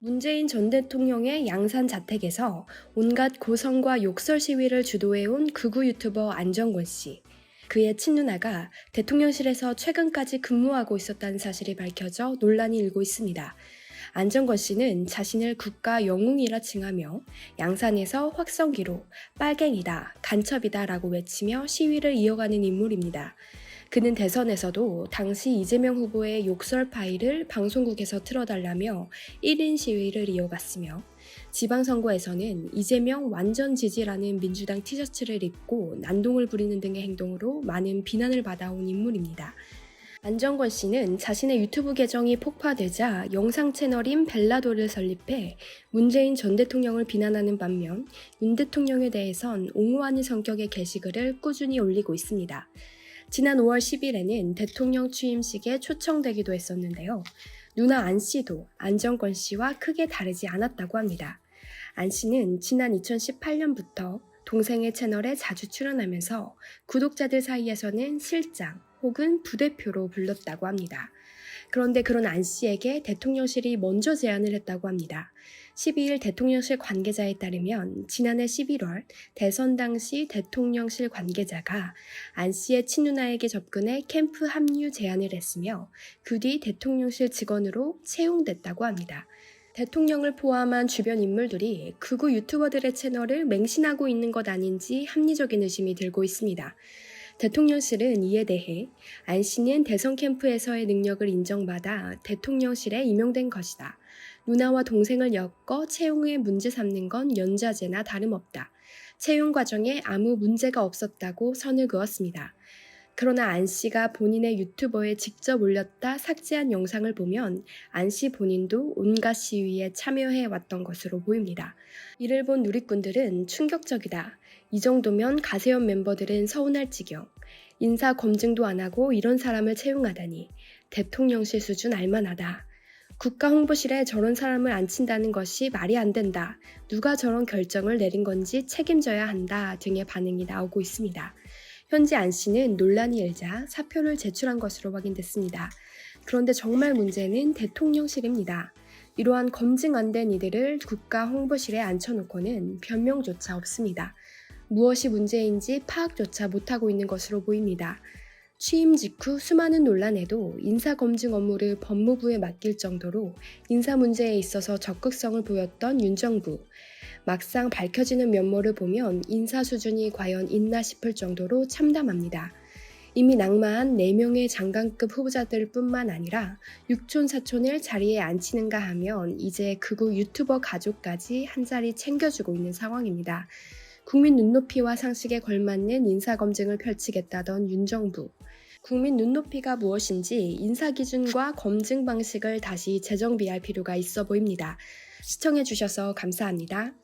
문재인 전 대통령의 양산 자택에서 온갖 고성과 욕설 시위를 주도해온 극우 유튜버 안정권 씨. 그의 친누나가 대통령실에서 최근까지 근무하고 있었다는 사실이 밝혀져 논란이 일고 있습니다. 안정권 씨는 자신을 국가 영웅이라 칭하며 양산에서 확성기로 빨갱이다, 간첩이다 라고 외치며 시위를 이어가는 인물입니다. 그는 대선에서도 당시 이재명 후보의 욕설 파일을 방송국에서 틀어달라며 1인 시위를 이어갔으며 지방선거에서는 이재명 완전 지지라는 민주당 티셔츠를 입고 난동을 부리는 등의 행동으로 많은 비난을 받아온 인물입니다. 안정권 씨는 자신의 유튜브 계정이 폭파되자 영상 채널인 벨라도를 설립해 문재인 전 대통령을 비난하는 반면 윤 대통령에 대해선 옹호하는 성격의 게시글을 꾸준히 올리고 있습니다. 지난 5월 10일에는 대통령 취임식에 초청되기도 했었는데요. 누나 안 씨도 안정권 씨와 크게 다르지 않았다고 합니다. 안 씨는 지난 2018년부터 동생의 채널에 자주 출연하면서 구독자들 사이에서는 실장 혹은 부대표로 불렸다고 합니다. 그런데 그런 안 씨에게 대통령실이 먼저 제안을 했다고 합니다. 12일 대통령실 관계자에 따르면 지난해 11월 대선 당시 대통령실 관계자가 안 씨의 친누나에게 접근해 캠프 합류 제안을 했으며 그 뒤 대통령실 직원으로 채용됐다고 합니다. 대통령을 포함한 주변 인물들이 극우 유튜버들의 채널을 맹신하고 있는 것 아닌지 합리적인 의심이 들고 있습니다. 대통령실은 이에 대해 안 씨는 대선 캠프에서의 능력을 인정받아 대통령실에 임용된 것이다. 누나와 동생을 엮어 채용에 문제 삼는 건 연좌제나 다름없다. 채용 과정에 아무 문제가 없었다고 선을 그었습니다. 그러나 안 씨가 본인의 유튜버에 직접 올렸다 삭제한 영상을 보면 안 씨 본인도 온갖 시위에 참여해 왔던 것으로 보입니다. 이를 본 누리꾼들은 충격적이다. 이 정도면 가세연 멤버들은 서운할 지경. 인사 검증도 안 하고 이런 사람을 채용하다니. 대통령실 수준 알만하다. 국가 홍보실에 저런 사람을 앉힌다는 것이 말이 안 된다. 누가 저런 결정을 내린 건지 책임져야 한다 등의 반응이 나오고 있습니다. 현재 안 씨는 논란이 일자 사표를 제출한 것으로 확인됐습니다. 그런데 정말 문제는 대통령실입니다. 이러한 검증 안 된 이들을 국가 홍보실에 앉혀놓고는 변명조차 없습니다. 무엇이 문제인지 파악조차 못하고 있는 것으로 보입니다. 취임 직후 수많은 논란에도 인사검증 업무를 법무부에 맡길 정도로 인사 문제에 있어서 적극성을 보였던 윤 정부. 막상 밝혀지는 면모를 보면 인사 수준이 과연 있나 싶을 정도로 참담합니다. 이미 낙마한 4명의 장관급 후보자들 뿐만 아니라 육촌 사촌을 자리에 앉히는가 하면 이제 극우 유튜버 가족까지 한 자리 챙겨주고 있는 상황입니다. 국민 눈높이와 상식에 걸맞는 인사검증을 펼치겠다던 윤 정부. 국민 눈높이가 무엇인지 인사기준과 검증 방식을 다시 재정비할 필요가 있어 보입니다. 시청해주셔서 감사합니다.